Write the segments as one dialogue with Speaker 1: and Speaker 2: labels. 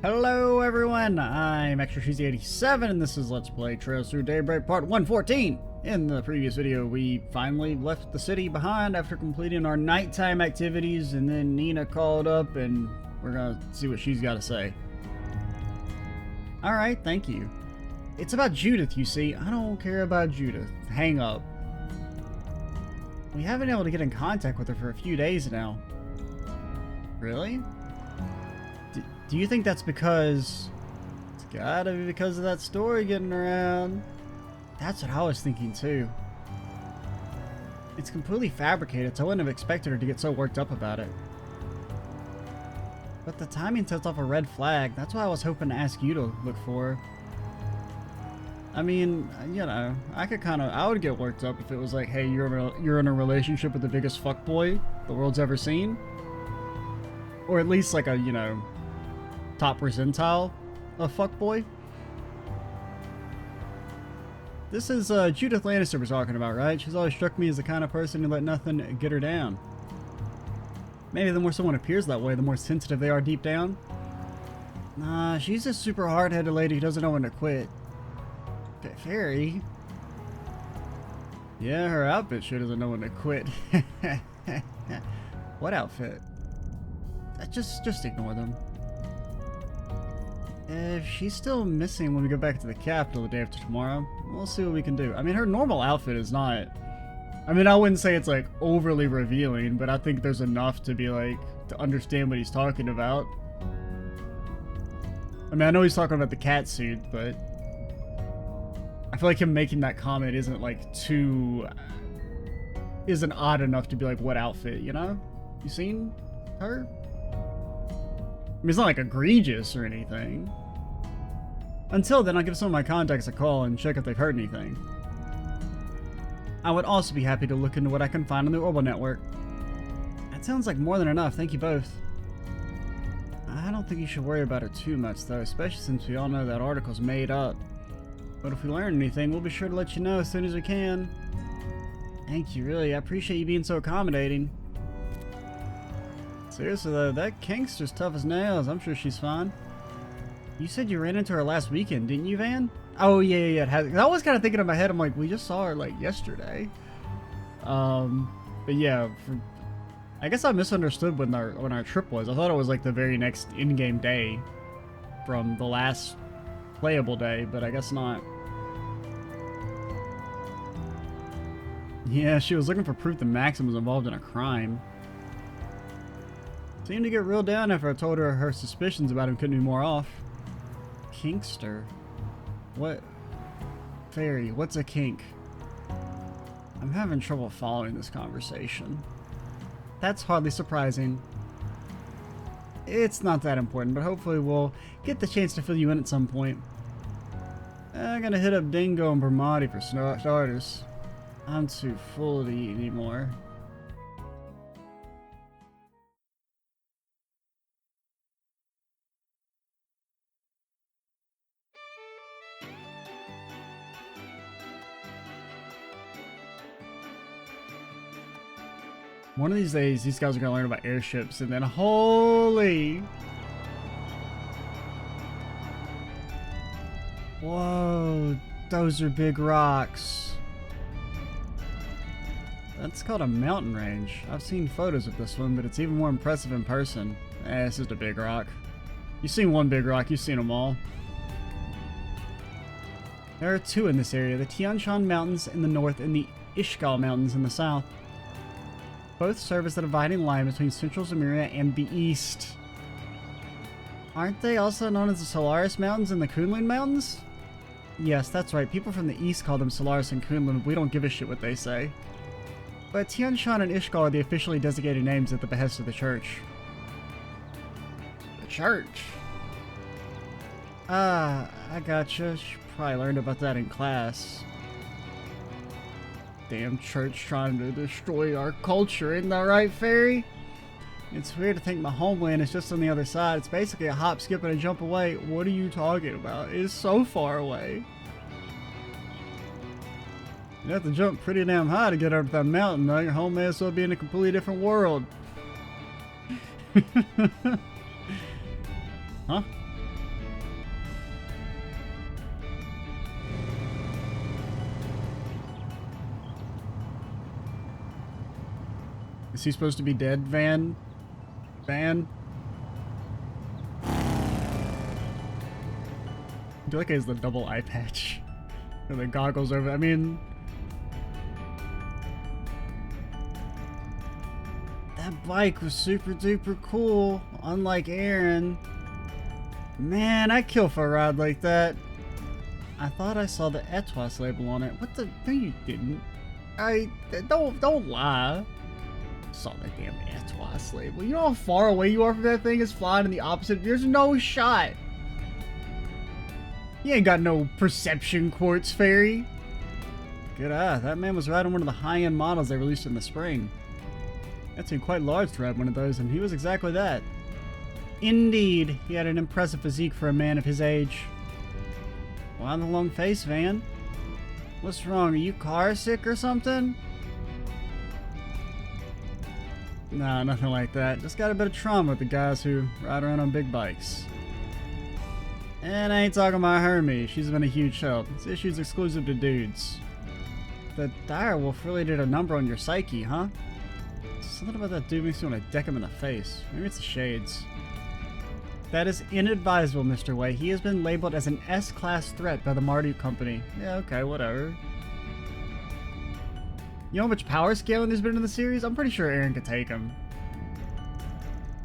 Speaker 1: Hello everyone, I'm Extra Cheesy 87 and this is Let's Play Trails Through Daybreak Part 114. In the previous video, we finally left the city behind after completing our nighttime activities, and then Nina called up and we're gonna see what she's got to say. Alright, thank you. It's about Judith, you see. I don't care about Judith. Hang up. We haven't been able to get in contact with her for a few days now. Really? Do you think that's because... It's gotta be because of that story getting around. That's what I was thinking too. It's completely fabricated, so I wouldn't have expected her to get so worked up about it. But the timing sets off a red flag. That's why I was hoping to ask you to look for her. I mean, you know, I would get worked up if it was like, hey, you're in a relationship with the biggest fuckboy the world's ever seen. Or at least like a, you know, top percentile of fuckboy. This is Judith Lannister we're talking about, right? She's always struck me as the kind of person who let nothing get her down. Maybe the more someone appears that way, the more sensitive they are deep down. Nah, she's a super hard-headed lady who doesn't know when to quit. Fairy? Yeah, her outfit sure doesn't know when to quit. What outfit? Just ignore them. If she's still missing when we go back to the capital the day after tomorrow, we'll see what we can do. I mean, her normal outfit is not... I mean, I wouldn't say it's, like, overly revealing, but I think there's enough to be, like, to understand what he's talking about. I mean, I know he's talking about the cat suit, but... I feel like him making that comment isn't, like, too... isn't odd enough to be like, what outfit, you know? You seen her? I mean, it's not, like, egregious or anything. Until then, I'll give some of my contacts a call and check if they've heard anything. I would also be happy to look into what I can find on the Orbital Network. That sounds like more than enough, thank you both. I don't think you should worry about it too much, though, especially since we all know that article's made up. But if we learn anything, we'll be sure to let you know as soon as we can. Thank you, really. I appreciate you being so accommodating. Seriously, though, that Kinkster's tough as nails. I'm sure she's fine. You said you ran into her last weekend, didn't you, Van? Oh, yeah. I was kind of thinking in my head, I'm like, we just saw her, like, yesterday. But yeah, I guess I misunderstood when our trip was. I thought it was, like, the very next in-game day from the last playable day, but I guess not. Yeah, she was looking for proof that Maxim was involved in a crime. Seemed to get real down after I told her suspicions about him couldn't be more off. Kinkster? What? Fairy, what's a kink? I'm having trouble following this conversation. That's hardly surprising. It's not that important, but hopefully we'll get the chance to fill you in at some point. I'm gonna hit up Dingo and Bermati for starters. I'm too full to eat anymore. One of these days, these guys are gonna learn about airships, and then holy! Whoa, those are big rocks. That's called a mountain range. I've seen photos of this one, but it's even more impressive in person. It's just a big rock. You've seen one big rock, you've seen them all. There are two in this area, the Tian Shan Mountains in the north and the Ishgal Mountains in the south. Both serve as the dividing line between central Zemuria and the east. Aren't they also known as the Solaris Mountains and the Kunlun Mountains? Yes, that's right. People from the east call them Solaris and Kunlun. We don't give a shit what they say. But Tian Shan and Ishgal are the officially designated names at the behest of the church. The church? Ah, I gotcha. You probably learned about that in class. Damn church trying to destroy our culture, isn't that right, Fairy? It's weird to think my homeland is just on the other side. It's basically a hop, skip, and a jump away. What are you talking about? It's so far away. You have to jump pretty damn high to get up that mountain, though. Your home may as well be in a completely different world. Huh? Is he supposed to be dead, Van? Van? I feel like he has the double eye patch. And the goggles over. I mean... That bike was super duper cool. Unlike Aaron. Man, I'd kill for a ride like that. I thought I saw the Etoile label on it. What the? No, you didn't. Don't lie. Saw that damn Etoile label. You know how far away you are from that thing? It's flying in the opposite. There's no shot. You ain't got no perception quartz fairy. Good eye. That man was riding one of the high-end models they released in the spring. That seemed quite large to ride one of those, and he was exactly that. Indeed, he had an impressive physique for a man of his age. Why the long face, Van? What's wrong? Are you car sick or something? Nah, nothing like that. Just got a bit of trauma with the guys who ride around on big bikes. And I ain't talking about Hermie. She's been a huge help. This issue's exclusive to dudes. The direwolf really did a number on your psyche, huh? Something about that dude makes me want to deck him in the face. Maybe it's the shades. That is inadvisable, Mr. Way. He has been labeled as an S-class threat by the Marduk Company. Yeah, okay, whatever. You know how much power scaling there's been in the series? I'm pretty sure Aaron could take him.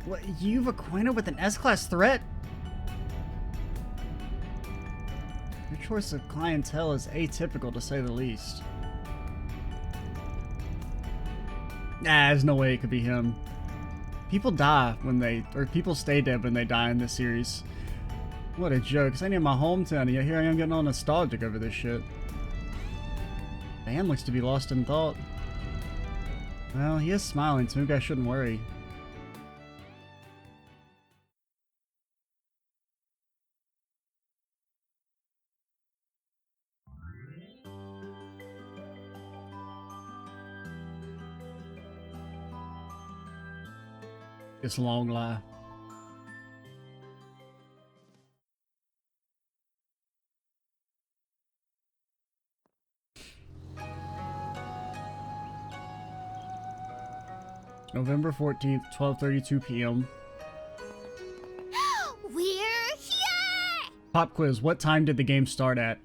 Speaker 1: What, you've acquainted with an S-class threat? Your choice of clientele is atypical, to say the least. Nah, there's no way it could be him. People die when they, or people stay dead when they die in this series. What a joke. It's ain't in my hometown, and yet here I am getting all nostalgic over this shit. Van looks to be lost in thought. Well, he is smiling, so maybe I shouldn't worry. It's Longlai. November 14th, 12:32 p.m.
Speaker 2: We're here!
Speaker 1: Pop quiz. What time did the game start at?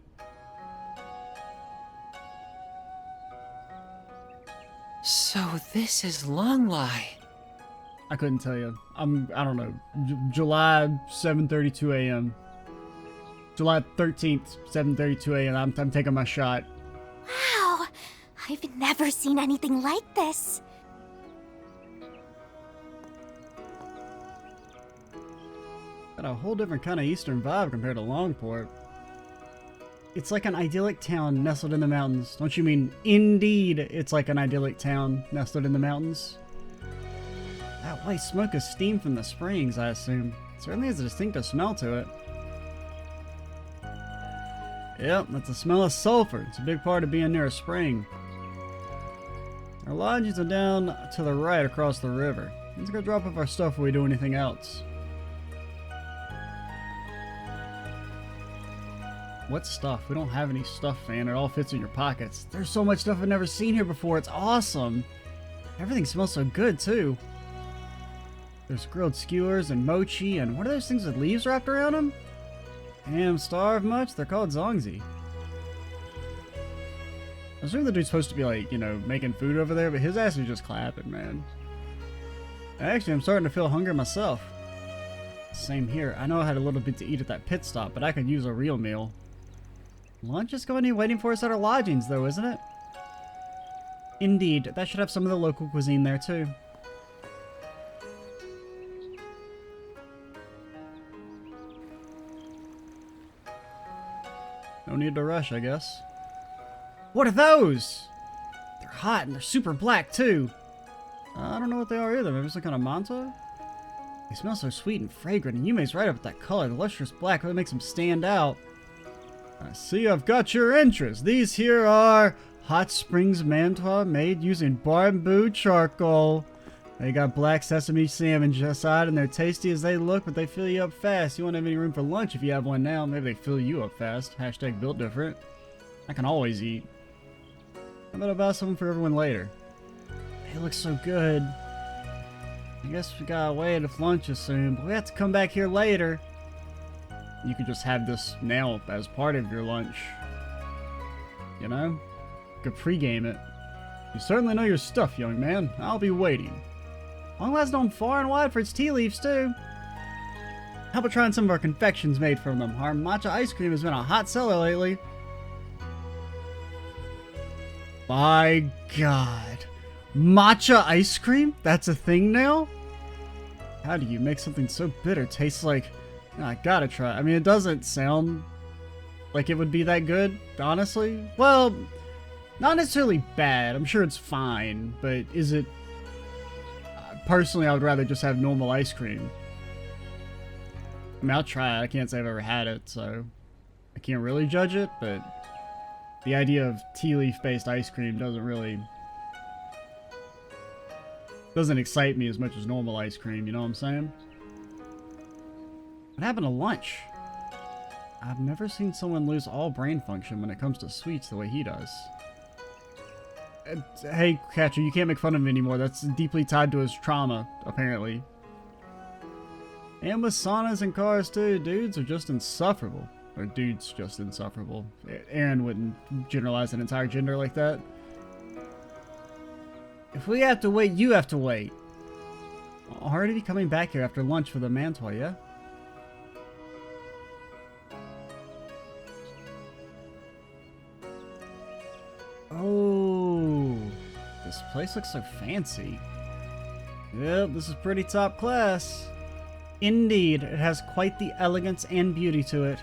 Speaker 3: So this is Longlai.
Speaker 1: I couldn't tell you. I don't know. July 7:32 a.m. July 13th, 7:32 a.m. I'm taking my shot.
Speaker 2: Wow, I've never seen anything like this.
Speaker 1: Got a whole different kind of eastern vibe compared to Longport. It's like an idyllic town nestled in the mountains. Don't you mean indeed it's like an idyllic town nestled in the mountains? That white smoke is steam from the springs, I assume. It certainly has a distinctive smell to it. Yep, that's the smell of sulfur. It's a big part of being near a spring. Our lodgings are down to the right across the river. Let's go drop off our stuff before we do anything else. What stuff? We don't have any stuff, Fan. It all fits in your pockets. There's so much stuff I've never seen here before. It's awesome. Everything smells so good, too. There's grilled skewers and mochi, and what are those things with leaves wrapped around them? Damn, starved much? They're called zongzi. I assume the dude's supposed to be, like, you know, making food over there, but his ass is just clapping, man. Actually, I'm starting to feel hungry myself. Same here. I know I had a little bit to eat at that pit stop, but I could use a real meal. Lunch is going to be waiting for us at our lodgings, though, isn't it? Indeed. That should have some of the local cuisine there, too. No need to rush, I guess. What are those? They're hot and they're super black, too. I don't know what they are either. Maybe some kind of manta? They smell so sweet and fragrant, and Yume's right up with that color. The lustrous black really makes them stand out. I see I've got your interest. These here are hot springs mantua made using bamboo charcoal. They got black sesame salmon inside, and they're tasty as they look, but they fill you up fast. You won't have any room for lunch if you have one now. Maybe they fill you up fast. Hashtag built different. I can always eat. I'm gonna buy some for everyone later. They look so good. I guess we gotta wait if lunch is soon, but we have to come back here later. You could just have this now as part of your lunch. You know? You could pregame it. You certainly know your stuff, young man. I'll be waiting. Longlai's known far and wide for its tea leaves, too. How about trying some of our confections made from them? Our matcha ice cream has been a hot seller lately. My God. Matcha ice cream? That's a thing now? How do you make something so bitter taste like... I gotta try. I mean, it doesn't sound like it would be that good, honestly. Well, not necessarily bad. I'm sure it's fine, but is it... Personally, I would rather just have normal ice cream. I mean, I'll try it. I can't say I've ever had it, so I can't really judge it, but the idea of tea leaf-based ice cream doesn't excite me as much as normal ice cream, you know what I'm saying? What happened to lunch? I've never seen someone lose all brain function when it comes to sweets the way he does. Hey, Catcher, you can't make fun of him anymore. That's deeply tied to his trauma, apparently. And with saunas and cars, too. Dudes are just insufferable. Or dudes just insufferable. Aaron wouldn't generalize an entire gender like that. If we have to wait, you have to wait. I'll already be coming back here after lunch for the mantua, yeah? Oh, this place looks so fancy. Yep, this is pretty top class. Indeed, it has quite the elegance and beauty to it.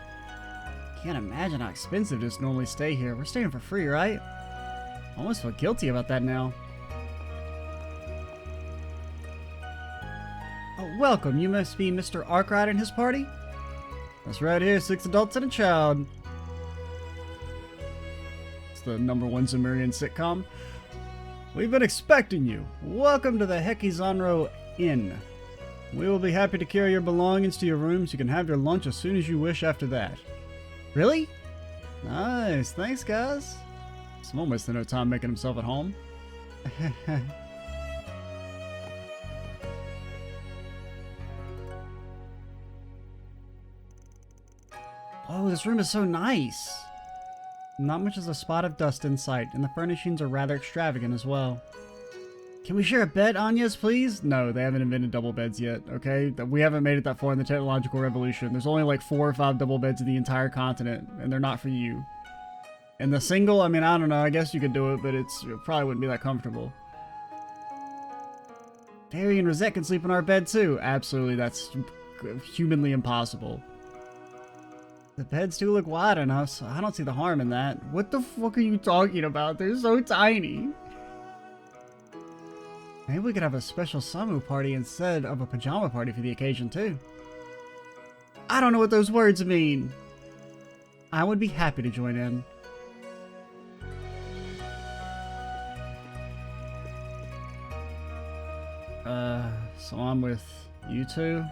Speaker 1: Can't imagine how expensive it is to normally stay here. We're staying for free, right? I almost feel guilty about that now. Oh, welcome. You must be Mr. Arkwright and his party? That's right here, 6 adults and a child. It's the #1 Sumerian sitcom. We've been expecting you. Welcome to the Hekizanro Inn. We will be happy to carry your belongings to your rooms. You can have your lunch as soon as you wish after that. Really? Nice. Thanks, guys. Someone wasted no time making himself at home. Oh, this room is so nice. Not much as a spot of dust in sight, and the furnishings are rather extravagant as well. Can we share a bed, Anya's, please? No, they haven't invented double beds yet, okay? We haven't made it that far in the technological revolution. There's only like 4 or 5 double beds in the entire continent, and they're not for you. And the single, I mean, I don't know, I guess you could do it, but it probably wouldn't be that comfortable. Barry and Rosette can sleep in our bed too. Absolutely, that's humanly impossible. The beds do look wide enough, so I don't see the harm in that. What the fuck are you talking about? They're so tiny. Maybe we could have a special Samu party instead of a pajama party for the occasion, too. I don't know what those words mean. I would be happy to join in. So I'm with you two?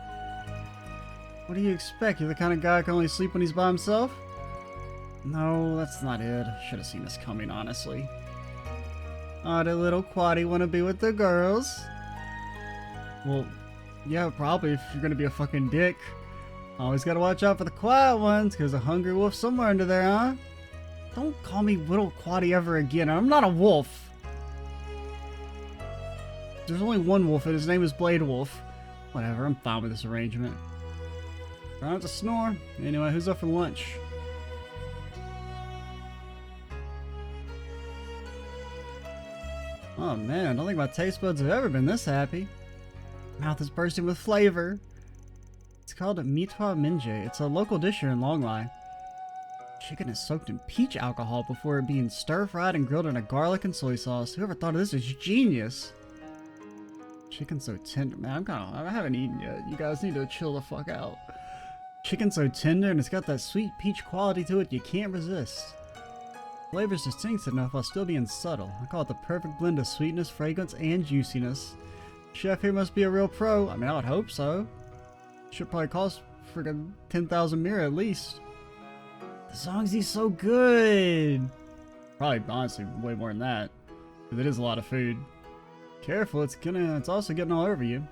Speaker 1: What do you expect? You're the kind of guy who can only sleep when he's by himself? No, that's not it. I should have seen this coming, honestly. Oh, the little quaddie want to be with the girls? Well, yeah, probably if you're going to be a fucking dick. Always got to watch out for the quiet ones, because a hungry wolf somewhere under there, huh? Don't call me little quaddie ever again. I'm not a wolf. There's only one wolf, and his name is Blade Wolf. Whatever, I'm fine with this arrangement. Try not to snore. Anyway, who's up for lunch? Oh man, I don't think my taste buds have ever been this happy. Mouth is bursting with flavor. It's called Mitwa Minje. It's a local dish here in Longlai. Chicken is soaked in peach alcohol before it being stir-fried and grilled in a garlic and soy sauce. Whoever thought of this is genius. Chicken so tender. Man, I haven't eaten yet. You guys need to chill the fuck out. Chicken so tender and it's got that sweet peach quality to it you can't resist. Flavor's distinct enough while still being subtle. I call it the perfect blend of sweetness, fragrance, and juiciness. Chef here must be a real pro. I mean, I would hope so. Should probably cost friggin' 10,000 mira at least. The Zongzi's so good. Probably, honestly, way more than that. Because it is a lot of food. Careful, it's also getting all over you.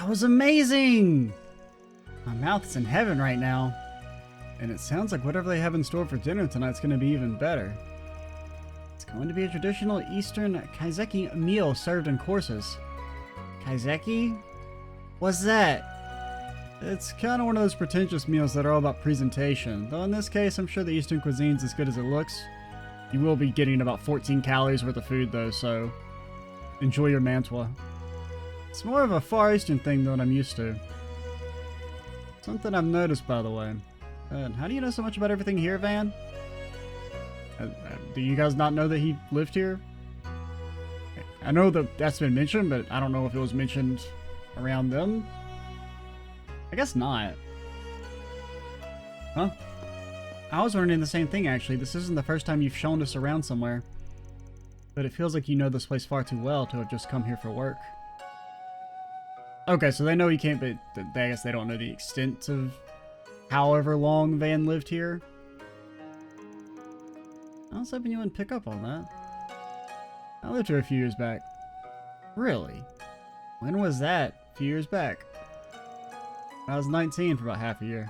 Speaker 1: That was amazing! My mouth's in heaven right now. And it sounds like whatever they have in store for dinner tonight's going to be even better. It's going to be a traditional Eastern kaiseki meal served in courses. Kaiseki? What's that? It's kind of one of those pretentious meals that are all about presentation. Though in this case, I'm sure the Eastern cuisine's as good as it looks. You will be getting about 14 calories worth of food though, so enjoy your mantua. It's more of a Far Eastern thing than I'm used to. Something I've noticed, by the way. How do you know so much about everything here, Van? Do you guys not know that he lived here? I know that that's been mentioned, but I don't know if it was mentioned around them. I guess not. Huh? I was wondering the same thing, actually. This isn't the first time you've shown us around somewhere. But it feels like you know this place far too well to have just come here for work. Okay, so they know he can't, but I guess they don't know the extent of however long Van lived here. I was hoping you wouldn't pick up on that. I lived here a few years back. Really? When was that? A few years back. I was 19 for about half a year.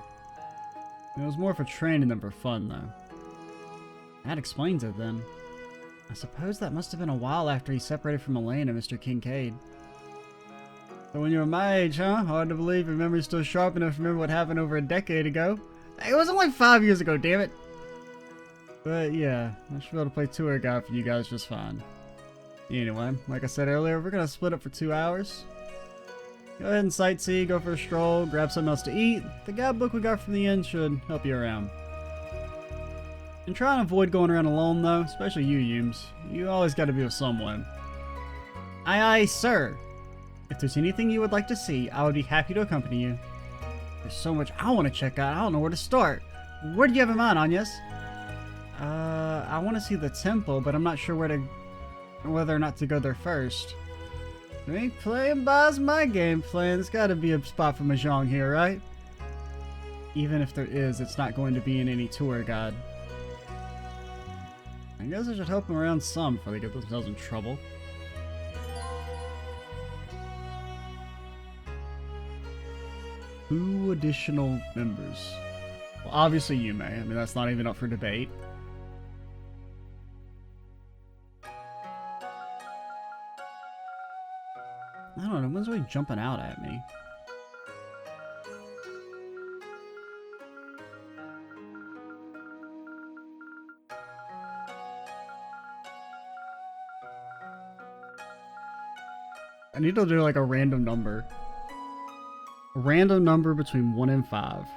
Speaker 1: It was more for training than for fun, though. That explains it, then. I suppose that must have been a while after he separated from Elaine and Mr. Kincaid. So when you were my age, huh? Hard to believe your memory's still sharp enough to remember what happened over a decade ago. It was only 5 years ago, damn it! But yeah, I should be able to play tour guide for you guys just fine. Anyway, like I said earlier, we're gonna split up for 2 hours. Go ahead and sightsee, go for a stroll, grab something else to eat. The guidebook we got from the inn should help you around. And try and avoid going around alone though, especially you, Yumes. You always gotta be with someone. Aye aye, sir! If there's anything you would like to see, I would be happy to accompany you. There's so much I want to check out, I don't know where to start. Where do you have in mind, Agnes? I want to see the temple, but I'm not sure whether or not to go there first. You ain't playing by my game plan. There's got to be a spot for Mahjong here, right? Even if there is, it's not going to be in any tour guide. I guess I should help them around some before they get themselves in trouble. Who additional members? Well, obviously you may. I mean, that's not even up for debate. I don't know, one's really jumping out at me. I need to do like a random number. A random number between 1 and 5.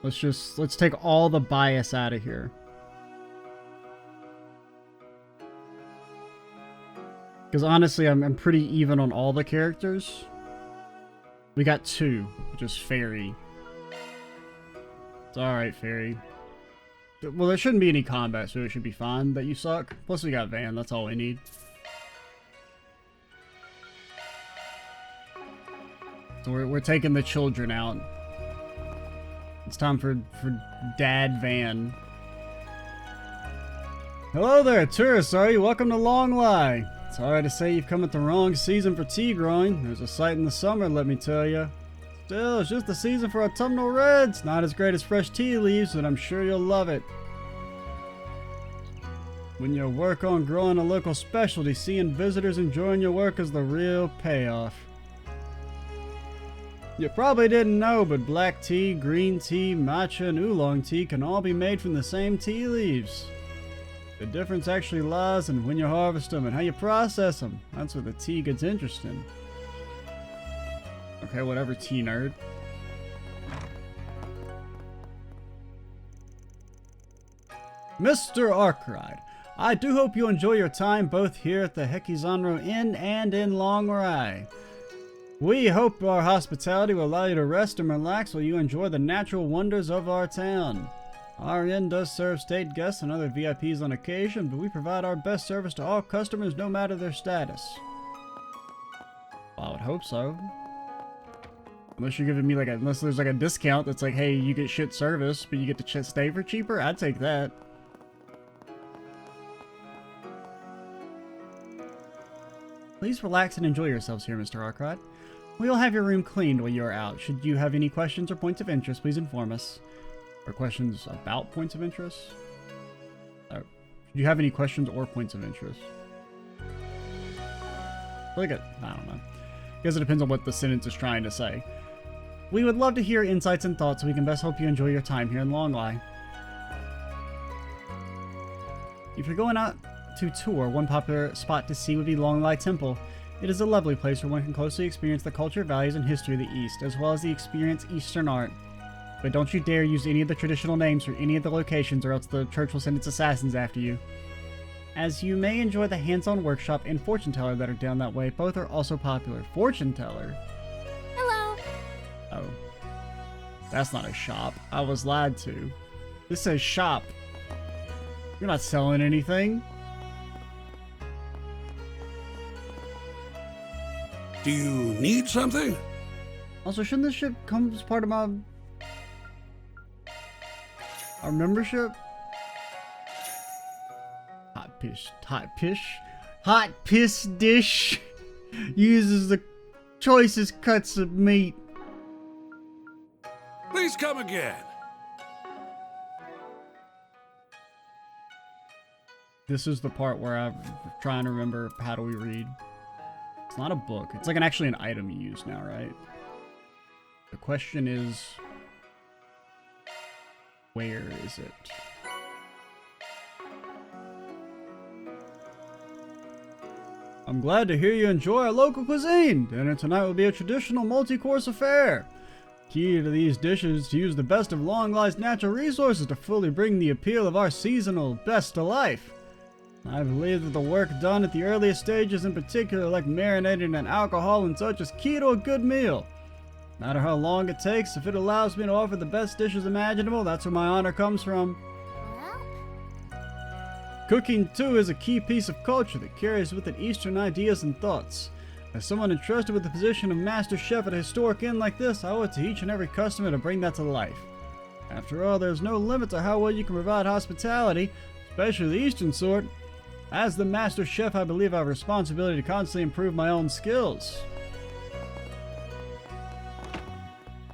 Speaker 1: Let's take all the bias out of here. Because honestly, I'm pretty even on all the characters. We got 2, which is Fairy. It's alright, Fairy. Well, there shouldn't be any combat, so it should be fine that you suck. Plus we got Van, that's all we need. So we're taking the children out. It's time for Dad Van. Hello there, tourists, are you? Welcome to Longlai. Sorry to say you've come at the wrong season for tea growing. There's a sight in the summer, let me tell you. Still, it's just the season for autumnal reds. Not as great as fresh tea leaves, but I'm sure you'll love it. When you work on growing a local specialty, seeing visitors enjoying your work is the real payoff. You probably didn't know, but black tea, green tea, matcha, and oolong tea can all be made from the same tea leaves. The difference actually lies in when you harvest them and how you process them. That's where the tea gets interesting. Okay, whatever, tea nerd. Mr. Arkwright, I do hope you enjoy your time both here at the Hekizanro Inn and in Longlai. We hope our hospitality will allow you to rest and relax while you enjoy the natural wonders of our town. Our inn does serve state guests and other VIPs on occasion, but we provide our best service to all customers no matter their status. Well, I would hope so. Unless you're giving me like unless there's like a discount that's like, hey, you get shit service, but you get to stay for cheaper, I'd take that. Please relax and enjoy yourselves here, Mr. Arkwright. We will have your room cleaned while you are out. Should you have any questions or points of interest, please inform us. Or questions about points of interest? Should you have any questions or points of interest? I don't know. I guess it depends on what the sentence is trying to say. We would love to hear insights and thoughts so we can best help you enjoy your time here in Longlai. If you're going out to tour, one popular spot to see would be Longlai Temple. It is a lovely place where one can closely experience the culture, values, and history of the East, as well as experience Eastern art. But don't you dare use any of the traditional names for any of the locations, or else the church will send its assassins after you. As you may enjoy the hands-on workshop and fortune teller that are down that way, both are also popular. Fortune teller?
Speaker 2: Hello.
Speaker 1: Oh. That's not a shop. I was lied to. This says shop. You're not selling anything.
Speaker 4: Do you need something?
Speaker 1: Also, shouldn't this ship come as part of our membership? Hot piss dish uses the choicest cuts of meat.
Speaker 4: Please come again.
Speaker 1: This is the part where I'm trying to remember how do we read. It's not a book. It's like actually an item you use now, right? The question is, where is it? I'm glad to hear you enjoy our local cuisine. Dinner tonight will be a traditional multi-course affair. Key to these dishes is to use the best of Longlai's natural resources to fully bring the appeal of our seasonal best to life. I believe that the work done at the earliest stages, in particular like marinating in alcohol and such, is key to a good meal. No matter how long it takes, if it allows me to offer the best dishes imaginable, that's where my honor comes from. Cooking, too, is a key piece of culture that carries with it Eastern ideas and thoughts. As someone entrusted with the position of master chef at a historic inn like this, I owe it to each and every customer to bring that to life. After all, there's no limit to how well you can provide hospitality, especially the Eastern sort. As the master chef, I believe I have a responsibility to constantly improve my own skills.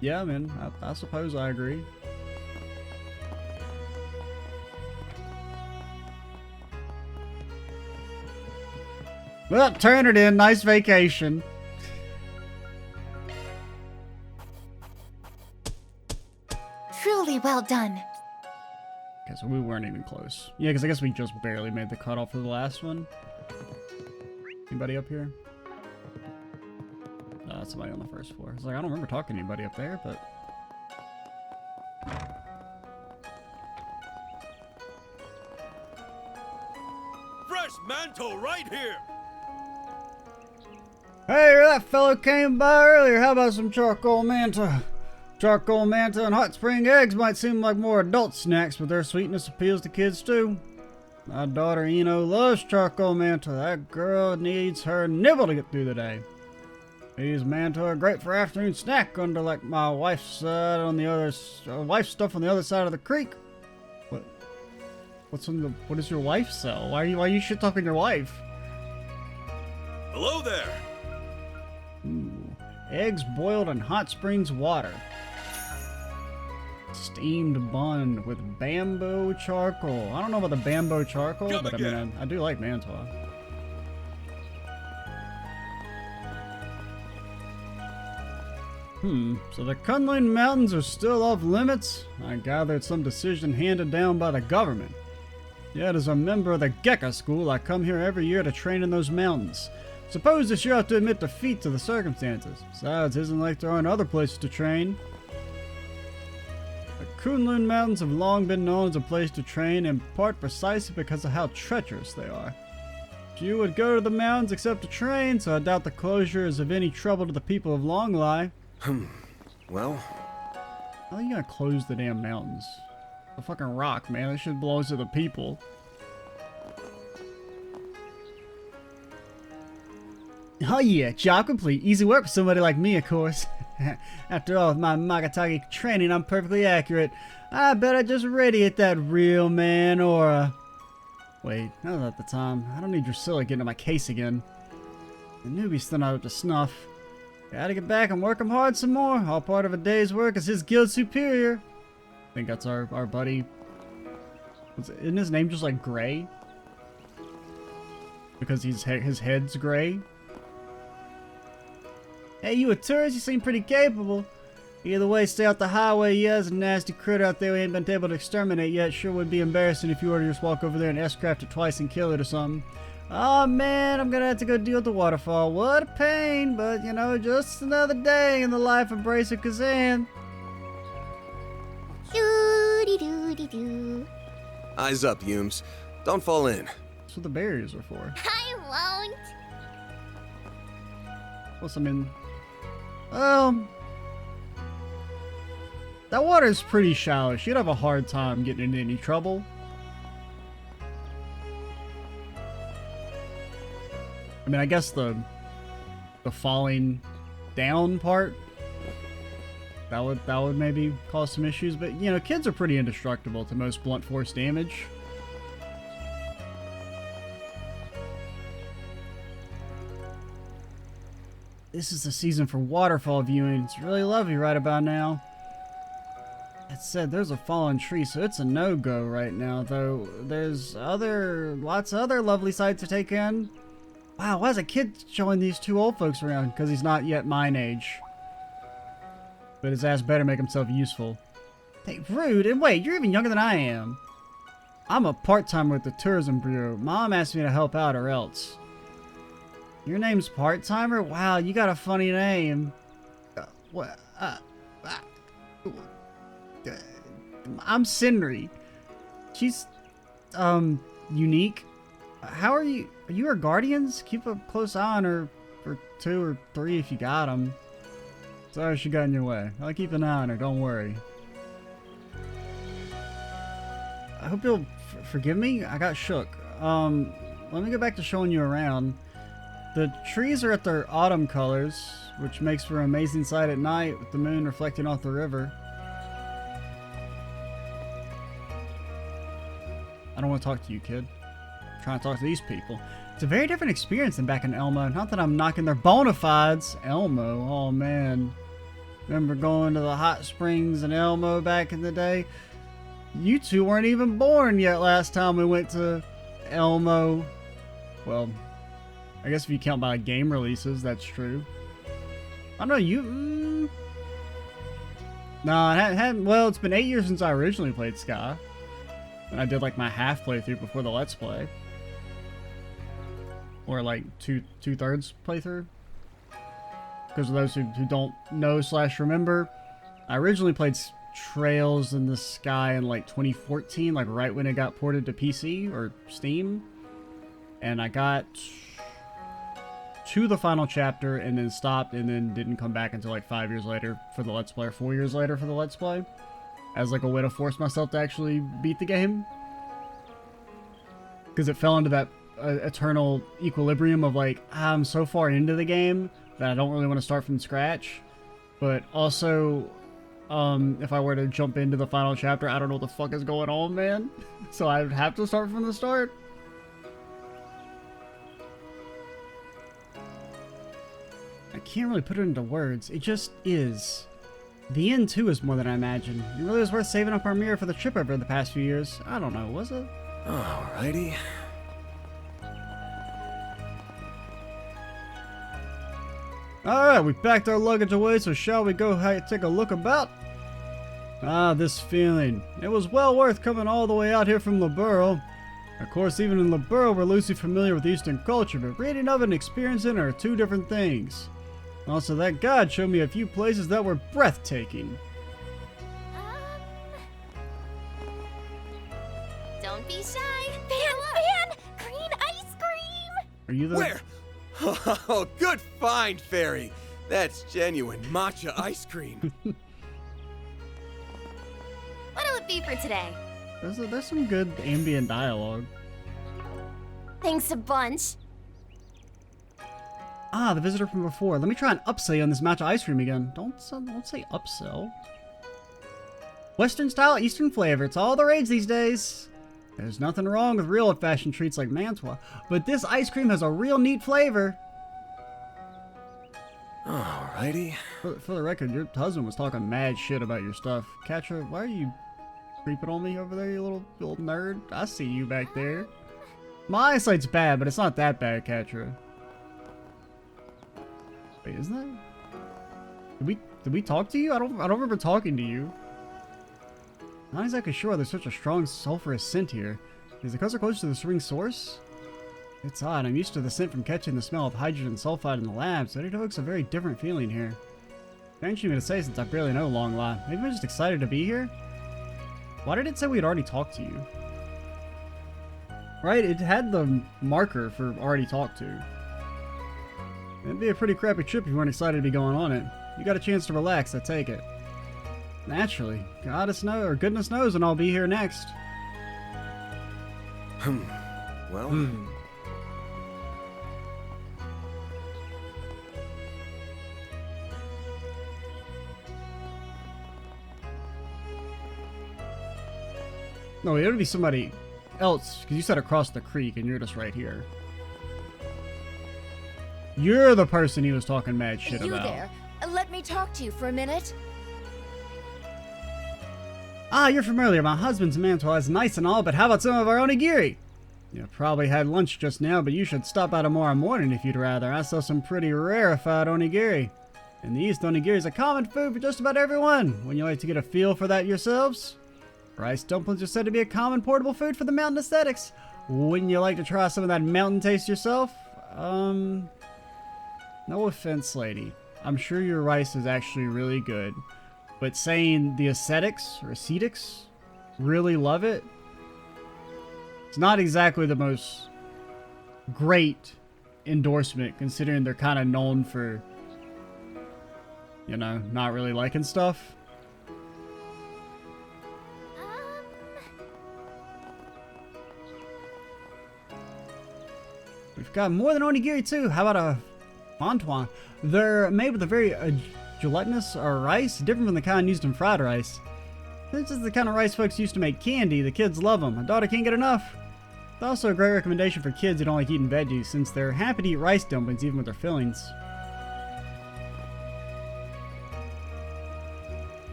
Speaker 1: Yeah, man, I suppose I agree. Well, turn it in. Nice vacation.
Speaker 2: Truly well done.
Speaker 1: Okay, so we weren't even close. Yeah, because I guess we just barely made the cutoff for the last one. Anybody up here? No, that's somebody on the first floor. It's like, I don't remember talking to anybody up there, but...
Speaker 4: Fresh mantle right here.
Speaker 1: Hey, that fellow came by earlier. How about some charcoal manta? Charcoal manta and hot spring eggs might seem like more adult snacks, but their sweetness appeals to kids too. My daughter Eno loves charcoal manta. That girl needs her nibble to get through the day. These manta are great for afternoon snack under like my wife's side on the other wife's stuff on the other side of the creek. What does your wife sell? Why are you shit talking your wife?
Speaker 4: Hello there.
Speaker 1: Ooh. Eggs boiled in hot springs water. Steamed bun with bamboo charcoal. I don't know about the bamboo charcoal,
Speaker 4: Come
Speaker 1: but
Speaker 4: again.
Speaker 1: I mean, I do like mantua. So the Kunlun Mountains are still off limits? I gather it's some decision handed down by the government. Yet as a member of the Gecko School, I come here every year to train in those mountains. Suppose this year I have to admit defeat to the circumstances. Besides, it isn't like there aren't other places to train. The Kunlun Mountains have long been known as a place to train, in part precisely because of how treacherous they are. Few would go to the mountains except to train, so I doubt the closure is of any trouble to the people of Longlai.
Speaker 4: Well,
Speaker 1: How are you gonna close the damn mountains? The fucking rock, man. This shit belongs to the people. Oh yeah, job complete. Easy work for somebody like me, of course. After all, with my Magataki training, I'm perfectly accurate. I bet I just radiate that real man aura. Wait, that was at the time. I don't need Drusilla getting in my case again. The newbie's still not up to snuff. Gotta get back and work him hard some more. All part of a day's work as his guild superior. I think that's our buddy. Isn't his name just like Gray? Because his head's gray? Hey, you a tourist? You seem pretty capable. Either way, stay off the highway. He has a nasty critter out there we ain't been able to exterminate yet. Sure would be embarrassing if you were to just walk over there and S-craft it twice and kill it or something. Oh man, I'm gonna have to go deal with the waterfall. What a pain, but you know, just another day in the life of Bracer Kazan.
Speaker 2: Doo-dee-doo-dee-doo.
Speaker 5: Eyes up, Yumes. Don't fall in.
Speaker 1: That's what the barriers are for.
Speaker 2: I won't.
Speaker 1: Plus, I mean, that water's pretty shallow. She'd have a hard time getting into any trouble. I mean, I guess the falling down part that would maybe cause some issues, but you know, kids are pretty indestructible to most blunt force damage. This is the season for waterfall viewing. It's really lovely right about now. That said, there's a fallen tree, so it's a no-go right now, though there's lots of other lovely sights to take in. Wow, why is a kid showing these two old folks around? Because he's not yet mine age. But his ass better make himself useful. Hey, rude, and wait, you're even younger than I am. I'm a part-timer with the Tourism Bureau. Mom asked me to help out or else. Your name's part-timer? Wow, you got a funny name. I'm Sindri. She's, unique. How are you? Are you her guardians? Keep a close eye on her for 2 or 3 if you got them. Sorry she got in your way. I'll keep an eye on her, don't worry. I hope you'll forgive me. I got shook. Let me go back to showing you around. The trees are at their autumn colors, which makes for an amazing sight at night with the moon reflecting off the river. I don't want to talk to you, kid. I'm trying to talk to these people. It's a very different experience than back in Elmo. Not that I'm knocking their bona fides. Elmo, oh man. Remember going to the hot springs in Elmo back in the day? You two weren't even born yet last time we went to Elmo. Well, I guess if you count by game releases, that's true. I don't know, you... No, well, it's been 8 years since I originally played Sky. And I did like my half playthrough before the Let's Play. Or like two-thirds playthrough. Because of those who don't know / remember, I originally played Trails in the Sky in like 2014, like right when it got ported to PC or Steam. And I got to the final chapter and then stopped and then didn't come back until like 5 years later for the Let's Play, or 4 years later for the Let's Play. As like a way to force myself to actually beat the game. Because it fell into that eternal equilibrium of like, I'm so far into the game that I don't really want to start from scratch. But also, if I were to jump into the final chapter, I don't know what the fuck is going on, man. So I would have to start from the start. I can't really put it into words. It just is. The end, too, is more than I imagined. It really was worth saving up our mirror for the trip over the past few years. I don't know, was it?
Speaker 5: Alrighty.
Speaker 1: Alright, we packed our luggage away, so shall we go take a look about? Ah, this feeling. It was well worth coming all the way out here from Laburo. Of course, even in Laburo, we're loosely familiar with Eastern culture, but reading of it and experiencing it are two different things. Also, that guide showed me a few places that were breathtaking.
Speaker 2: Don't be shy. Fan! Green ice cream!
Speaker 1: Are you the...
Speaker 5: Where? Oh, good find, Fairy. That's genuine matcha ice cream.
Speaker 2: What'll it be for today?
Speaker 1: There's some good ambient dialogue.
Speaker 2: Thanks a bunch.
Speaker 1: Ah, the visitor from before. Let me try and upsell you on this matcha ice cream again. Don't say upsell. Western style, Eastern flavor. It's all the rage these days. There's nothing wrong with real old-fashioned treats like Mantua, but this ice cream has a real neat flavor.
Speaker 5: Alrighty.
Speaker 1: For the record, your husband was talking mad shit about your stuff. Katra, why are you creeping on me over there, you little nerd? I see you back there. My eyesight's bad, but it's not that bad, Katra. Wait, isn't that? Did we talk to you? I don't remember talking to you. Not exactly sure there's such a strong sulfurous scent here. Is it because we're close to the spring source? It's odd. I'm used to the scent from catching the smell of hydrogen sulfide in the lab, so it evokes a very different feeling here. Strange for me to say since I barely know Longlai. Maybe I'm just excited to be here? Why did it say we'd already talked to you? Right, it had the marker for already talked to. It'd be a pretty crappy trip if you weren't excited to be going on it. You got a chance to relax, I take it. Naturally. Goddess knows, or goodness knows when I'll be here next.
Speaker 5: Well...
Speaker 1: No, it would be somebody else, because you said across the creek, and you're just right here. You're the person he was talking mad shit
Speaker 6: You
Speaker 1: about.
Speaker 6: there. Let me talk to you for a minute.
Speaker 1: Ah, you're familiar. My husband's mantle is nice and all, but how about some of our onigiri? You probably had lunch just now, but you should stop by tomorrow morning if you'd rather. I sell some pretty rarefied onigiri. In the East, onigiri is a common food for just about everyone. Wouldn't you like to get a feel for that yourselves? Rice dumplings are said to be a common portable food for the mountain aesthetics. Wouldn't you like to try some of that mountain taste yourself? No offense, lady. I'm sure your rice is actually really good. But saying the ascetics, or ascetics, really love it, it's not exactly the most great endorsement, considering they're kind of known for, you know, not really liking stuff. We've got more than onigiri too. How about a wonton? They're made with a very gelatinous rice, different from the kind used in fried rice. This is the kind of rice folks used to make candy. The kids love them. My daughter can't get enough. It's also a great recommendation for kids who don't like eating veggies, since they're happy to eat rice dumplings even with their fillings.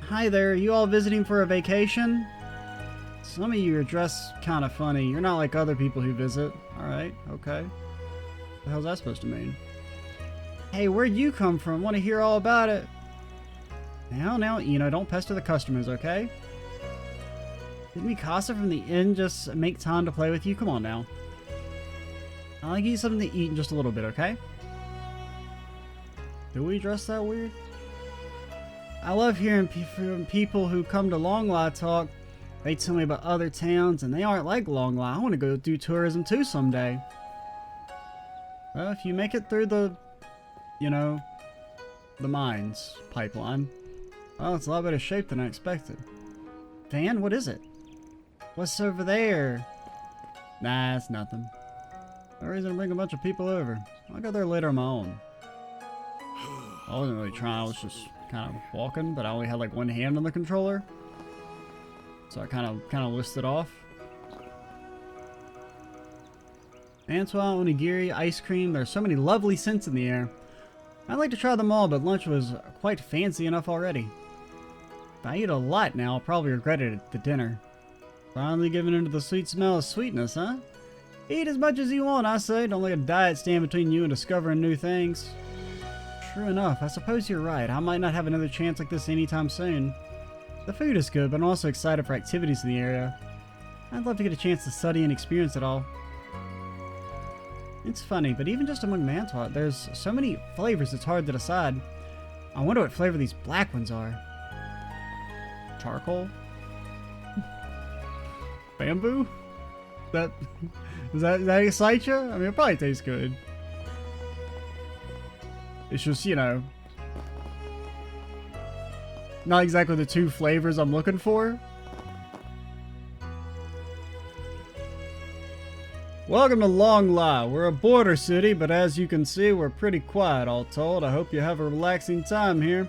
Speaker 1: Hi there, you all visiting for a vacation? Some of you are dressed kind of funny. You're not like other people who visit. Alright, okay. What the hell's that supposed to mean? Hey, where'd you come from? Want to hear all about it? Now, you know, don't pester the customers, okay? Didn't Mikasa from the inn just make time to play with you? Come on now. I'll give you something to eat in just a little bit, okay? Do we dress that weird? I love hearing from people who come to Longlai talk. They tell me about other towns, and they aren't like Longlai. I want to go do tourism too someday. Well, if you make it through the, you know, the mines pipeline, well, it's a lot better shape than I expected. Van, what is it? What's over there? Nah, it's nothing. No reason to bring a bunch of people over. I'll go there later on my own. I wasn't really trying, I was just kind of walking, but I only had like one hand on the controller. So I kind of listed off. Antoine, onigiri, ice cream. There's so many lovely scents in the air. I'd like to try them all, but lunch was quite fancy enough already. If I eat a lot now, I'll probably regret it at the dinner. Finally giving into the sweet smell of sweetness, huh? Eat as much as you want, I say. Don't let a diet stand between you and discovering new things. True enough, I suppose you're right. I might not have another chance like this anytime soon. The food is good, but I'm also excited for activities in the area. I'd love to get a chance to study and experience it all. It's funny, but even just among Mantua, there's so many flavors it's hard to decide. I wonder what flavor these black ones are. Charcoal? Bamboo? Does that excite you? I mean, it probably tastes good. It's just, you know, not exactly the two flavors I'm looking for. Welcome to Longlai. We're a border city, but as you can see, we're pretty quiet, all told. I hope you have a relaxing time here.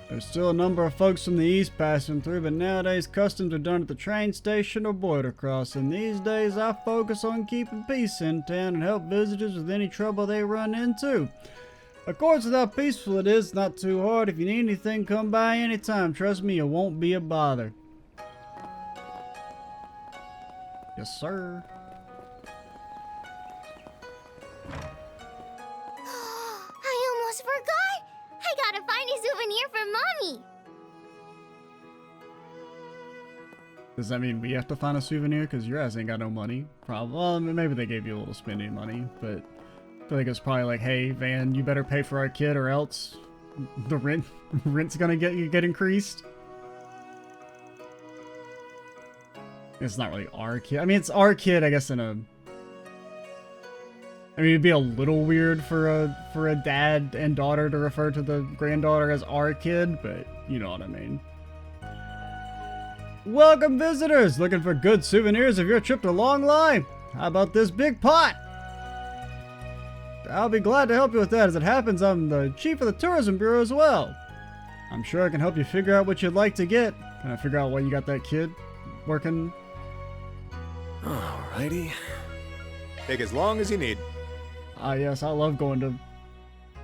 Speaker 1: There's still a number of folks from the east passing through, but nowadays customs are done at the train station or border crossing. These days, I focus on keeping peace in town and help visitors with any trouble they run into. Of course, with how peaceful it is, not too hard. If you need anything, come by anytime. Trust me, it won't be a bother. Yes, sir.
Speaker 2: I almost forgot! I gotta find a souvenir for Mommy!
Speaker 1: Does that mean we have to find a souvenir? Because your ass ain't got no money. Probably. Well, maybe they gave you a little spending money, but I feel like it's probably like, hey, Van, you better pay for our kid or else the rent's gonna get increased. It's not really our kid. I mean, it's our kid, I guess, in a... I mean, it'd be a little weird for a dad and daughter to refer to the granddaughter as our kid, but you know what I mean. Welcome, visitors! Looking for good souvenirs of your trip to Longlai? How about this big pot? I'll be glad to help you with that. As it happens, I'm the chief of the tourism bureau as well. I'm sure I can help you figure out what you'd like to get. Can I figure out why you got that kid working?
Speaker 5: Alrighty. Take as long as you need.
Speaker 1: Ah, yes, I love going to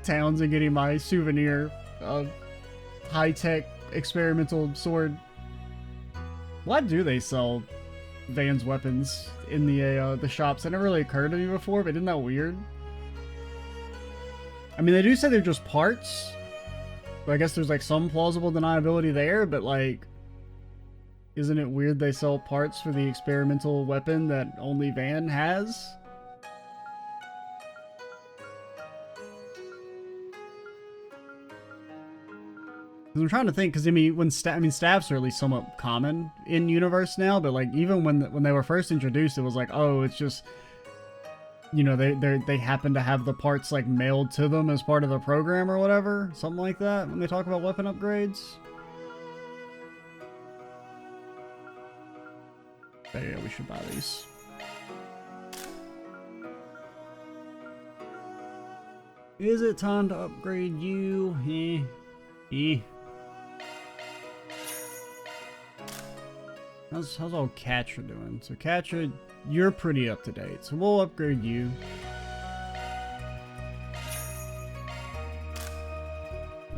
Speaker 1: towns and getting my souvenir high-tech experimental sword. Why do they sell Van's weapons in the shops? That never really occurred to me before, but isn't that weird? I mean, they do say they're just parts, but I guess there's like some plausible deniability there, but like, isn't it weird they sell parts for the experimental weapon that only Van has? I'm trying to think, because I mean, staffs are at least somewhat common in universe now, but like even when they were first introduced, it was like, oh, it's just, you know, they happen to have the parts like mailed to them as part of the program or whatever, something like that. When they talk about weapon upgrades, but yeah, we should buy these. Is it time to upgrade you? How's old Katra doing? So Katra, you're pretty up to date, so we'll upgrade you.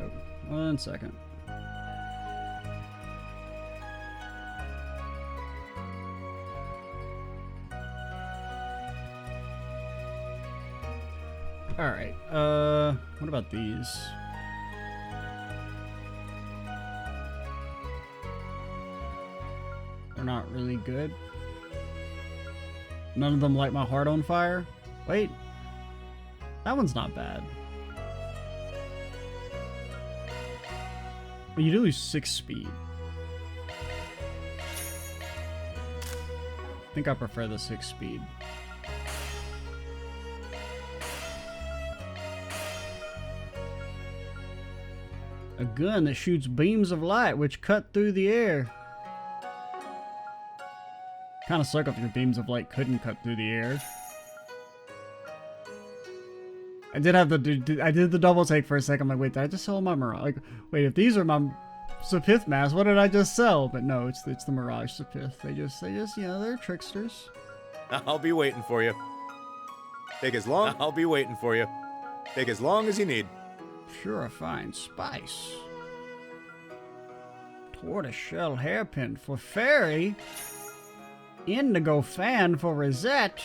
Speaker 1: Oh, 1 second. Alright, what about these? They're not really good. None of them light my heart on fire. Wait, that one's not bad. But you do lose 6 speed. I think I prefer the 6 speed. A gun that shoots beams of light which cut through the air. Kind of suck if your beams of light couldn't cut through the air. I did the double take for a second. I'm like, wait, did I just sell my Mirage? Like, wait, if these are my Sepith masks, what did I just sell? But no, it's the Mirage Sepith. They just, you know, they're tricksters.
Speaker 5: I'll be waiting for you. Take as long. I'll be waiting for you. Take as long as you need.
Speaker 1: Purifying spice. Tortoiseshell hairpin for Fairy. Indigo fan for Rosette.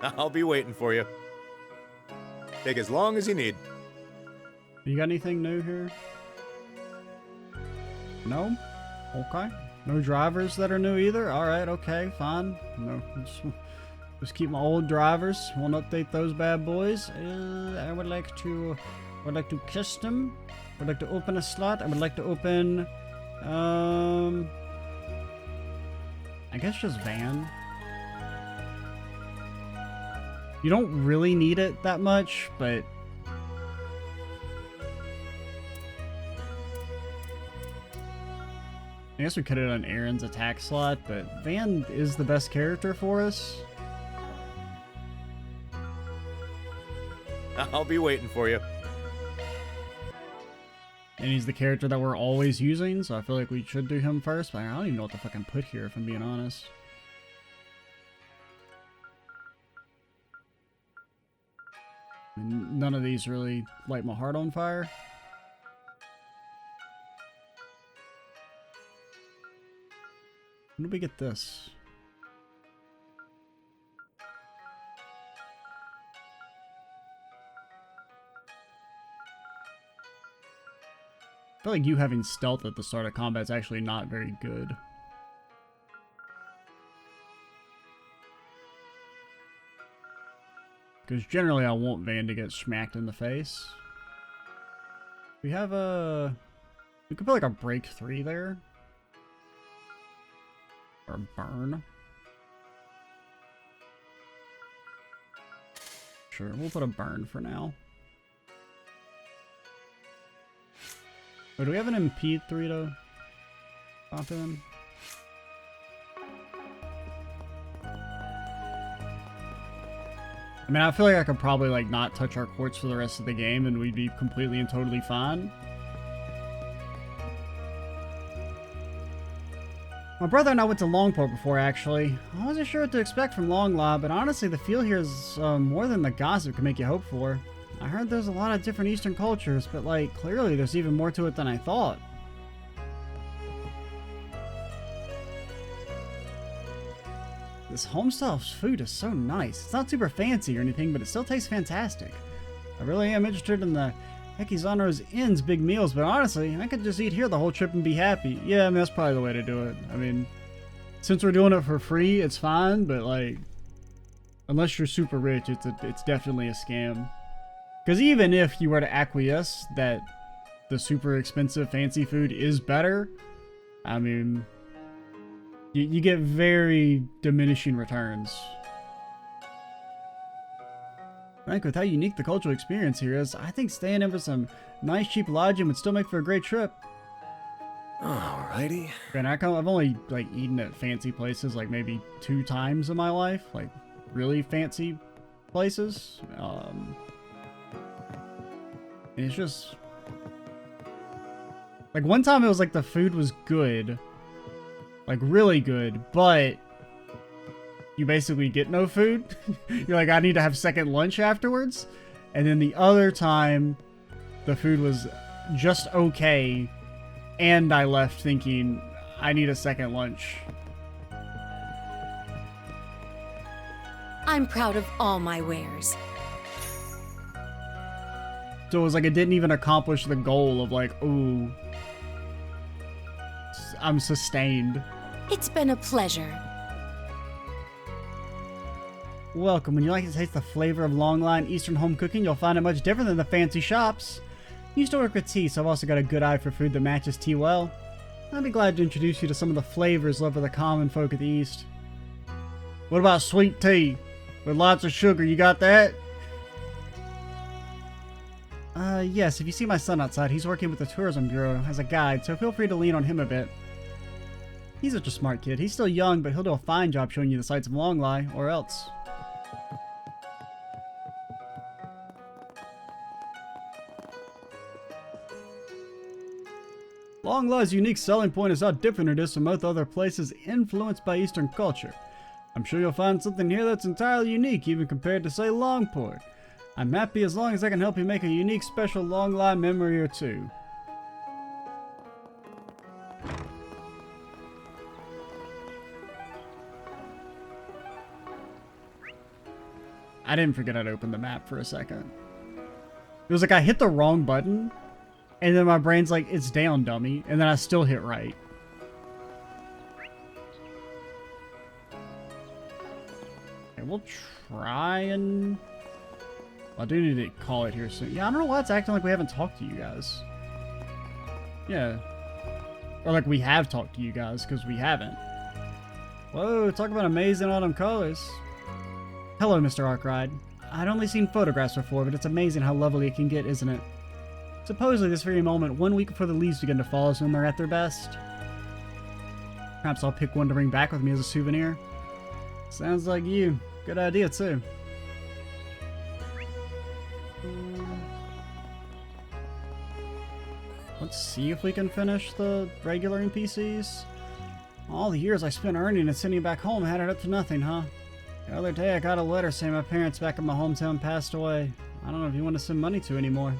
Speaker 5: I'll be waiting for you. Take as long as you need.
Speaker 1: You got anything new here? No? Okay. No drivers that are new either? Alright, okay, fine. No, just keep my old drivers. Won't update those bad boys. I would like to custom. I would like to open a slot. I would like to open, I guess just Van. You don't really need it that much, but I guess we could have done Aaron's attack slot, but Van is the best character for us.
Speaker 5: I'll be waiting for you.
Speaker 1: And he's the character that we're always using, so I feel like we should do him first, but I don't even know what to fucking put here, if I'm being honest. None of these really light my heart on fire. When did we get this? I feel like you having stealth at the start of combat is actually not very good. Because generally I want Van to get smacked in the face. We have a... We could put like a break 3 there. Or a burn. Sure, we'll put a burn for now. Oh, do we have an impede 3 to pop in? I mean, I feel like I could probably, like, not touch our quartz for the rest of the game and we'd be completely and totally fine. My brother and I went to Longport before, actually. I wasn't sure what to expect from Longlai, but honestly, the feel here is more than the gossip could make you hope for. I heard there's a lot of different Eastern cultures, but, like, clearly there's even more to it than I thought. This homestyle food is so nice. It's not super fancy or anything, but it still tastes fantastic. I really am interested in the Hekizano's Inn's big meals, but honestly, I could just eat here the whole trip and be happy. Yeah, I mean, that's probably the way to do it. I mean, since we're doing it for free, it's fine, but, like, unless you're super rich, it's definitely a scam. Because even if you were to acquiesce that the super expensive fancy food is better, I mean... You get very diminishing returns. I think with how unique the cultural experience here is, I think staying in for some nice cheap lodging would still make for a great trip.
Speaker 4: Alrighty.
Speaker 1: And I've only like eaten at fancy places like maybe 2 times in my life, like really fancy places. And it's just like one time it was like the food was good. Like, really good, but you basically get no food. You're like, I need to have second lunch afterwards. And then the other time, the food was just okay, and I left thinking, I need a second lunch.
Speaker 7: I'm proud of all my wares.
Speaker 1: So it was like, it didn't even accomplish the goal of like, ooh, I'm sustained.
Speaker 7: It's been a pleasure.
Speaker 1: Welcome. When you like to taste the flavor of Longlai and Eastern home cooking, you'll find it much different than the fancy shops. I used to work with tea, so I've also got a good eye for food that matches tea well. I'd be glad to introduce you to some of the flavors loved by the common folk of the East. What about sweet tea? With lots of sugar, you got that? Yes, if you see my son outside, he's working with the Tourism Bureau as a guide, so feel free to lean on him a bit. He's such a smart kid. He's still young, but he'll do a fine job showing you the sights of Longlai, or else. Longlai's unique selling point is how different it is from most other places influenced by Eastern culture. I'm sure you'll find something here that's entirely unique, even compared to, say, Longport. I'm happy as long as I can help you make a unique, special Longlai memory or two. I didn't forget I'd opened the map for a second. It was like I hit the wrong button, and then my brain's like, it's down, dummy, and then I still hit right. Okay, we'll try and... I do need to call it here soon. Yeah, I don't know why it's acting like we haven't talked to you guys. Yeah. Or like we have talked to you guys, because we haven't. Whoa, talk about amazing autumn colors. Hello, Mr. Arkride. I'd only seen photographs before, but it's amazing how lovely it can get, isn't it? Supposedly this very moment, 1 week before the leaves begin to fall, is when they're at their best. Perhaps I'll pick one to bring back with me as a souvenir. Sounds like you. Good idea, too. Let's see if we can finish the regular NPCs. All the years I spent earning and sending back home added up to nothing, huh? The other day I got a letter saying my parents back in my hometown passed away. I don't know if you want to send money to anymore.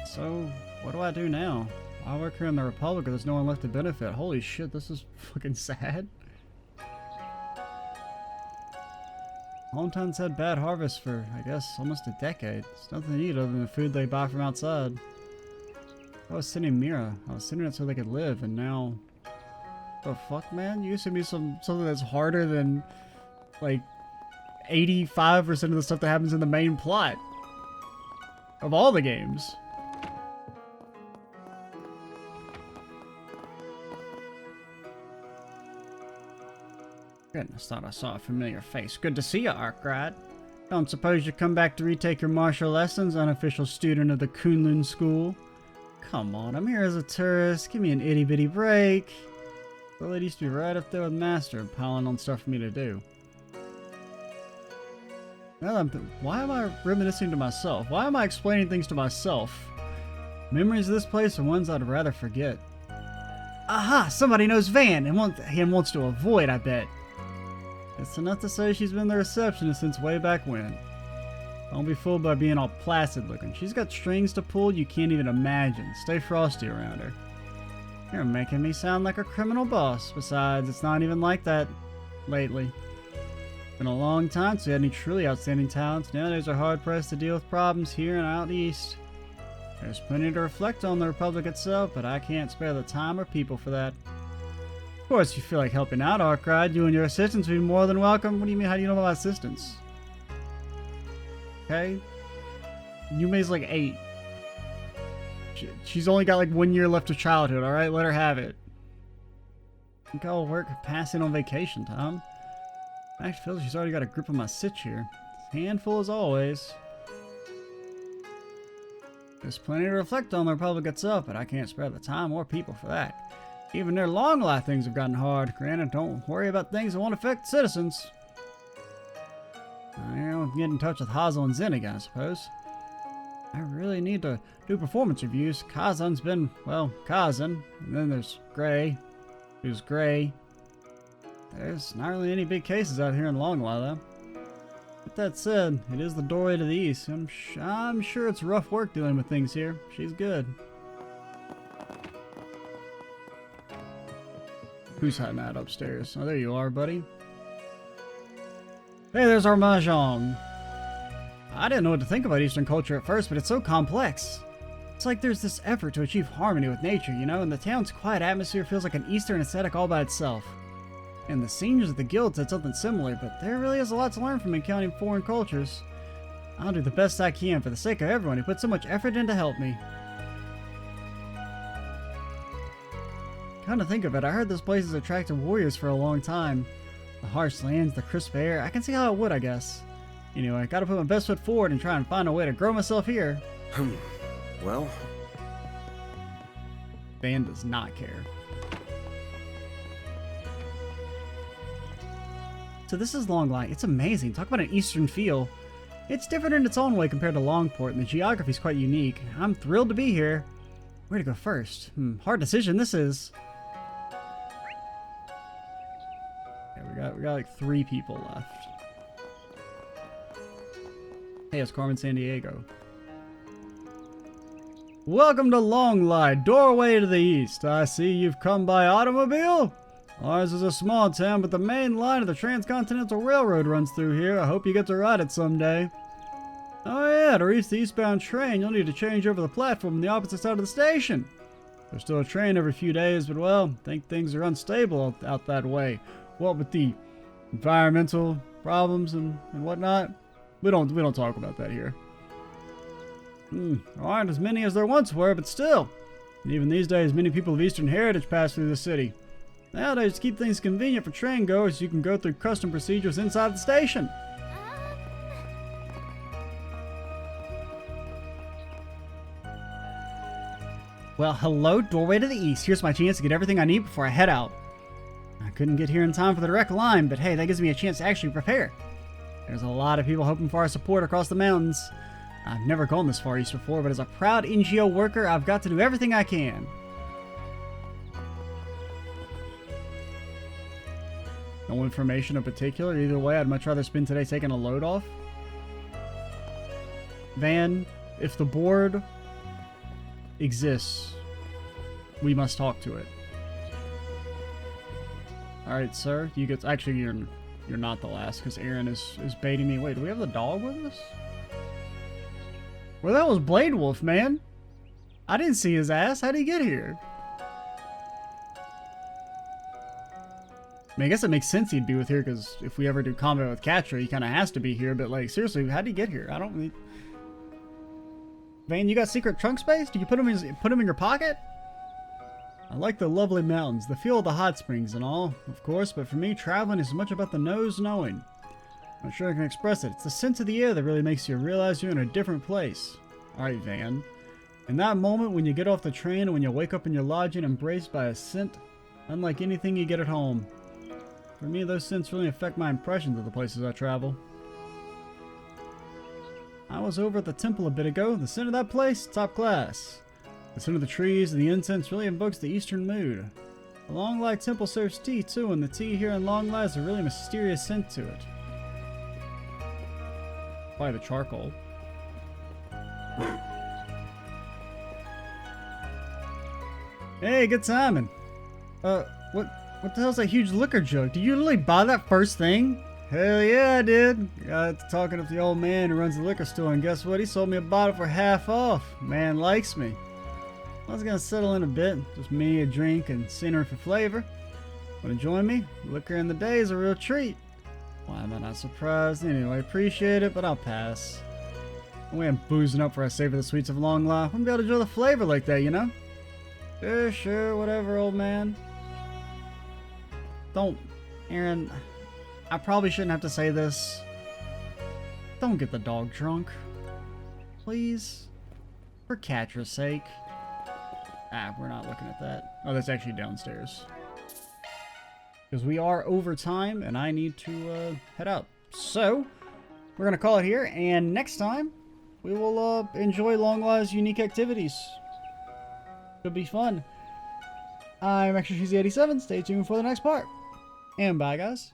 Speaker 1: So, what do I do now? I work here in the Republic, there's no one left to benefit. Holy shit, this is fucking sad. Hometown's had bad harvests for, I guess, almost a decade. There's nothing to eat other than the food they buy from outside. I was sending Mira. I was sending it so they could live, and now... The fuck, man? You send me something that's harder than, like, 85% of the stuff that happens in the main plot. Of all the games. Goodness, thought I saw a familiar face. Good to see you, Arkwright. Don't suppose you come back to retake your martial lessons, unofficial student of the Kunlun School? Come on, I'm here as a tourist. Give me an itty-bitty break. The lady used to be right up there with Master, piling on stuff for me to do. Now why am I reminiscing to myself? Why am I explaining things to myself? Memories of this place are ones I'd rather forget. Aha! Somebody knows Van and wants to avoid, I bet. It's enough to say she's been the receptionist since way back when. Don't be fooled by being all placid looking. She's got strings to pull you can't even imagine. Stay frosty around her. You're making me sound like a criminal boss. Besides, it's not even like that lately. It's been a long time since we had any truly outstanding talents. Nowadays are hard pressed to deal with problems here and out east. There's plenty to reflect on the Republic itself, but I can't spare the time or people for that. Of course, if you feel like helping out, Arkwright, you and your assistants would be more than welcome. What do you mean? How do you know about my assistants? Okay. Yume's like 8. She's only got like 1 year left of childhood, alright? Let her have it. I think I'll work passing on vacation, Tom. I actually feel like she's already got a grip on my sitch here. Handful as always. There's plenty to reflect on the Republic itself, but I can't spare the time or people for that. Even their Longlai things have gotten hard. Granted, don't worry about things that won't affect citizens. I'll get in touch with Hazel and Zen again, I suppose. I really need to do performance reviews. Kazan's been, well, Kazan. And then there's Gray, who's Gray. There's not really any big cases out here in Longlai, though. With that said, it is the doorway to the east. I'm sure it's rough work dealing with things here. She's good. Who's hiding out upstairs? Oh, there you are, buddy. Hey, there's our mahjong. I didn't know what to think about Eastern culture at first, but it's so complex. It's like there's this effort to achieve harmony with nature, you know, and the town's quiet atmosphere feels like an Eastern aesthetic all by itself. And the seniors of the guild said something similar, but there really is a lot to learn from encountering foreign cultures. I'll do the best I can for the sake of everyone who put so much effort in to help me. Come to think of it, I heard this place has attracted warriors for a long time. The harsh lands, the crisp air, I can see how it would, I guess. Anyway, gotta put my best foot forward and try and find a way to grow myself here.
Speaker 4: Well...
Speaker 1: Van does not care. So this is Longlai. It's amazing. Talk about an Eastern feel. It's different in its own way compared to Longport, and the geography is quite unique. I'm thrilled to be here. Where to go first? Hard decision this is. Yeah, we got like 3 people left. Hey, it's Carmen Sandiego. Welcome to Longlai, doorway to the east. I see you've come by automobile. Ours is a small town, but the main line of the Transcontinental Railroad runs through here. I hope you get to ride it someday. Oh yeah, to reach the eastbound train, you'll need to change over the platform on the opposite side of the station. There's still a train every few days, but well, I think things are unstable out that way. What with the environmental problems and whatnot. We don't talk about that here. There aren't as many as there once were, but still. Even these days, many people of Eastern heritage pass through the city. Nowadays, to keep things convenient for train goers, you can go through custom procedures inside the station. Well, hello, doorway to the east. Here's my chance to get everything I need before I head out. I couldn't get here in time for the direct line, but hey, that gives me a chance to actually prepare. There's a lot of people hoping for our support across the mountains. I've never gone this far east before, but as a proud NGO worker, I've got to do everything I can. No information in particular. Either way, I'd much rather spend today taking a load off. Van, if the board exists, we must talk to it. Alright, sir. You get... Actually, you're not the last, because Aaron is baiting me. Wait, do we have the dog with us? Where the hell was Blade Wolf, man? I didn't see his ass. How'd he get here? I mean, I guess it makes sense he'd be with here, because if we ever do combat with Catra, he kind of has to be here. But, like, seriously, how'd he get here? I don't... Vane, you got secret trunk space? Did you put him in your pocket? I like the lovely mountains, the feel of the hot springs and all, of course, but for me, traveling is as much about the nose knowing. I'm not sure I can express it. It's the sense of the air that really makes you realize you're in a different place. Alright, Van. In that moment when you get off the train and when you wake up in your lodging embraced by a scent unlike anything you get at home. For me, those scents really affect my impressions of the places I travel. I was over at the temple a bit ago. The scent of that place, top class. The scent of the trees and the incense really invokes the eastern mood. The Longlai temple serves tea too, and the tea here in Longlai has a really mysterious scent to it. Probably the charcoal. Hey, good timing. What the hell's that huge liquor jug? Did you literally buy that first thing? Hell yeah, I did. Got talking to the old man who runs the liquor store, and guess what? He sold me a bottle for half off. Man likes me. I was gonna settle in a bit, just me, a drink, and center for flavor. Wanna join me? Liquor in the day is a real treat. Why am I not surprised? Anyway, appreciate it, but I'll pass. The way I'm boozing up for I savor the sweets of Longlai, wouldn't be able to enjoy the flavor like that, you know? Sure, whatever, old man. Don't, Aaron, I probably shouldn't have to say this. Don't get the dog drunk. Please. For Catra's sake. Ah, we're not looking at that. Oh, that's actually downstairs. Because we are over time, and I need to head out. So, we're going to call it here, and next time, we will enjoy Longlai's unique activities. Should be fun. I'm Extra Cheesy 87. Stay tuned for the next part. And bye, guys.